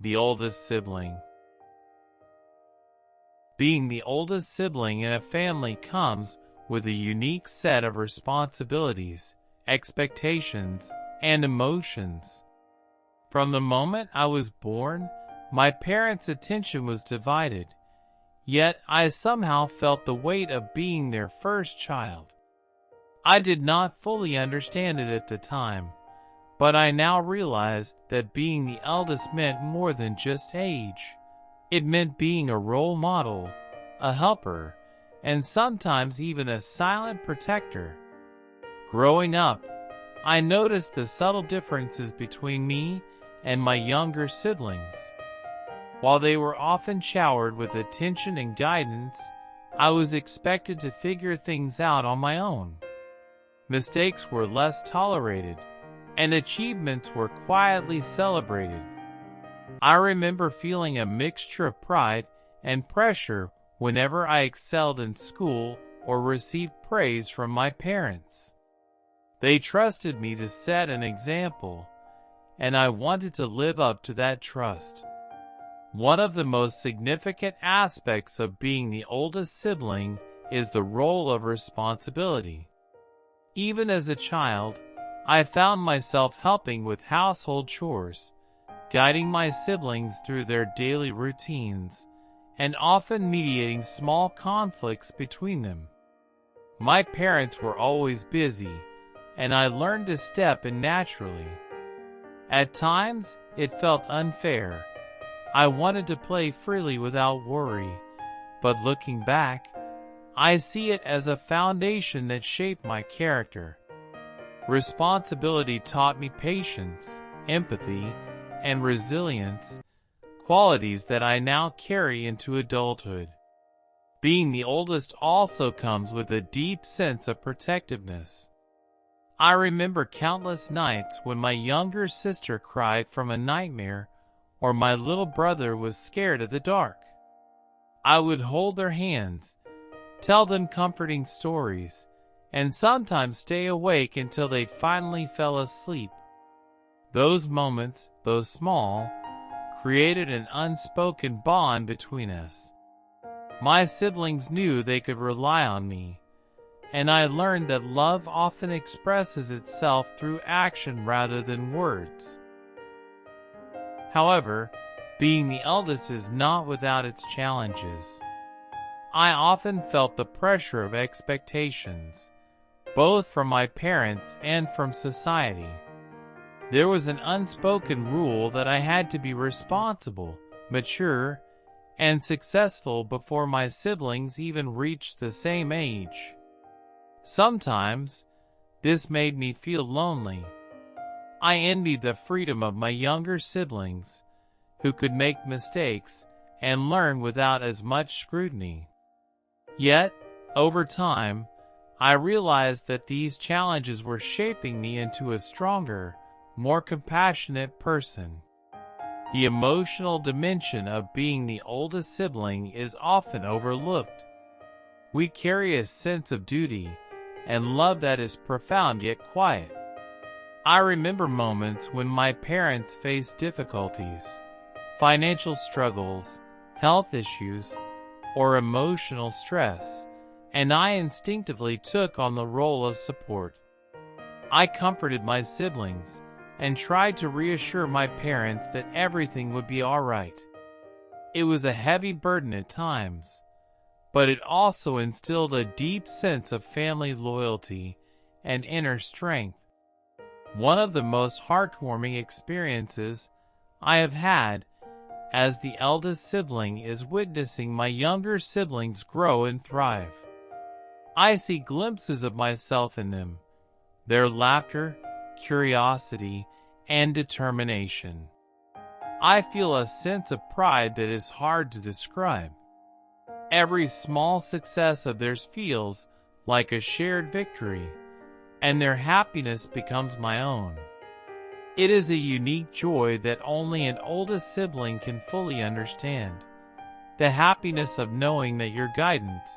The oldest sibling. Being the oldest sibling in a family comes with a unique set of responsibilities, expectations, and emotions. From the moment I was born, my parents' attention was divided, yet I somehow felt the weight of being their first child. I did not fully understand it at the time, but I now realize that being the eldest meant more than just age. It meant being a role model, a helper, and sometimes even a silent protector. Growing up, I noticed the subtle differences between me and my younger siblings. While they were often showered with attention and guidance, I was expected to figure things out on my own. Mistakes were less tolerated, and achievements were quietly celebrated. I remember feeling a mixture of pride and pressure whenever I excelled in school or received praise from my parents. They trusted me to set an example, and I wanted to live up to that trust. One of the most significant aspects of being the oldest sibling is the role of responsibility. Even as a child, I found myself helping with household chores, guiding my siblings through their daily routines, and often mediating small conflicts between them. My parents were always busy, and I learned to step in naturally. At times, it felt unfair. I wanted to play freely without worry, but looking back, I see it as a foundation that shaped my character. Responsibility taught me patience, empathy, and resilience, qualities that I now carry into adulthood. Being the oldest also comes with a deep sense of protectiveness. I remember countless nights when my younger sister cried from a nightmare or my little brother was scared of the dark. I would hold their hands, tell them comforting stories, and sometimes stay awake until they finally fell asleep. Those moments, though small, created an unspoken bond between us. My siblings knew they could rely on me, and I learned that love often expresses itself through action rather than words. However, being the eldest is not without its challenges. I often felt the pressure of expectations, both from my parents and from society. There was an unspoken rule that I had to be responsible, mature, and successful before my siblings even reached the same age. Sometimes, this made me feel lonely. I envied the freedom of my younger siblings, who could make mistakes and learn without as much scrutiny. Yet, over time, I realized that these challenges were shaping me into a stronger, more compassionate person. The emotional dimension of being the oldest sibling is often overlooked. We carry a sense of duty and love that is profound yet quiet. I remember moments when my parents faced difficulties, financial struggles, health issues, or emotional stress, and I instinctively took on the role of support. I comforted my siblings and tried to reassure my parents that everything would be all right. It was a heavy burden at times, but it also instilled a deep sense of family loyalty and inner strength. One of the most heartwarming experiences I have had as the eldest sibling is witnessing my younger siblings grow and thrive. I see glimpses of myself in them, their laughter, curiosity, and determination. I feel a sense of pride that is hard to describe. Every small success of theirs feels like a shared victory, and their happiness becomes my own. It is a unique joy that only an oldest sibling can fully understand. The happiness of knowing that your guidance,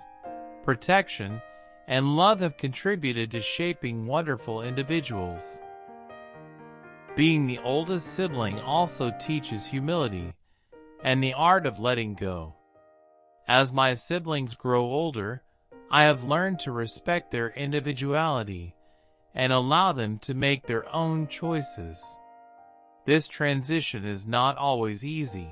protection, and love have contributed to shaping wonderful individuals. being the oldest sibling also teaches humility and the art of letting go. As my siblings grow older, I have learned to respect their individuality and allow them to make their own choices. This transition is not always easy.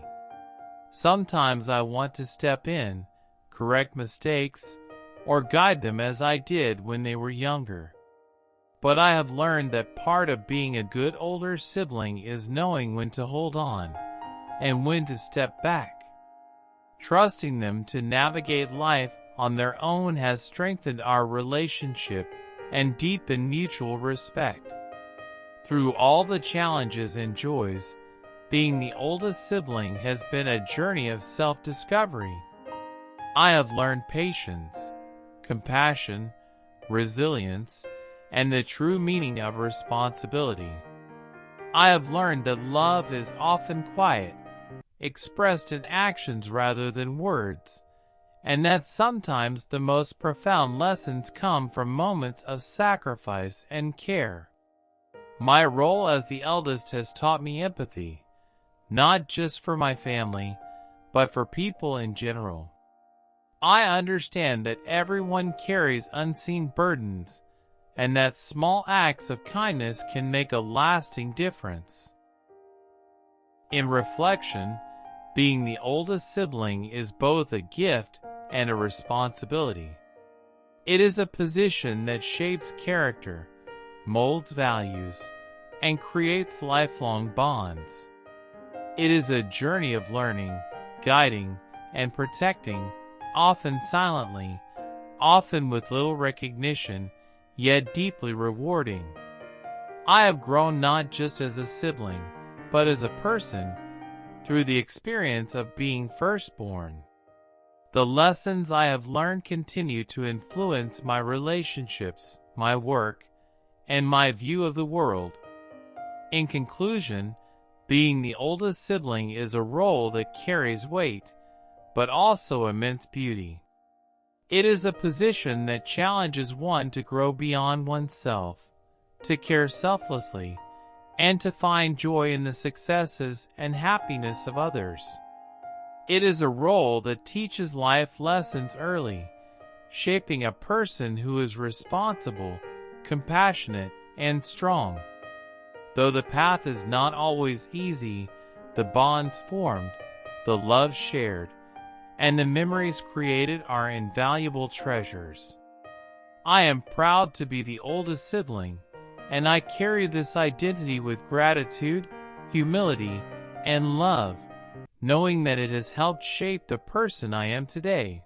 Sometimes I want to step in, correct mistakes, or guide them as I did when they were younger. But I have learned that part of being a good older sibling is knowing when to hold on and when to step back. Trusting them to navigate life on their own has strengthened our relationship and deepened mutual respect. Through all the challenges and joys, being the oldest sibling has been a journey of self-discovery. I have learned patience, compassion, resilience, and the true meaning of responsibility. I have learned that love is often quiet, expressed in actions rather than words, and that sometimes the most profound lessons come from moments of sacrifice and care. My role as the eldest has taught me empathy, not just for my family, but for people in general. I understand that everyone carries unseen burdens, and that small acts of kindness can make a lasting difference. In reflection, being the oldest sibling is both a gift and a responsibility. It is a position that shapes character, molds values, and creates lifelong bonds. It is a journey of learning, guiding, and protecting, often silently, often with little recognition, yet deeply rewarding. I have grown not just as a sibling, but as a person, through the experience of being firstborn. The lessons I have learned continue to influence my relationships, my work, and my view of the world. In conclusion, being the oldest sibling is a role that carries weight, but also immense beauty. It is a position that challenges one to grow beyond oneself, to care selflessly, and to find joy in the successes and happiness of others. It is a role that teaches life lessons early, shaping a person who is responsible, compassionate, and strong. Though the path is not always easy, the bonds formed, the love shared, and the memories created are invaluable treasures. I am proud to be the oldest sibling, and I carry this identity with gratitude, humility, and love, knowing that it has helped shape the person I am today.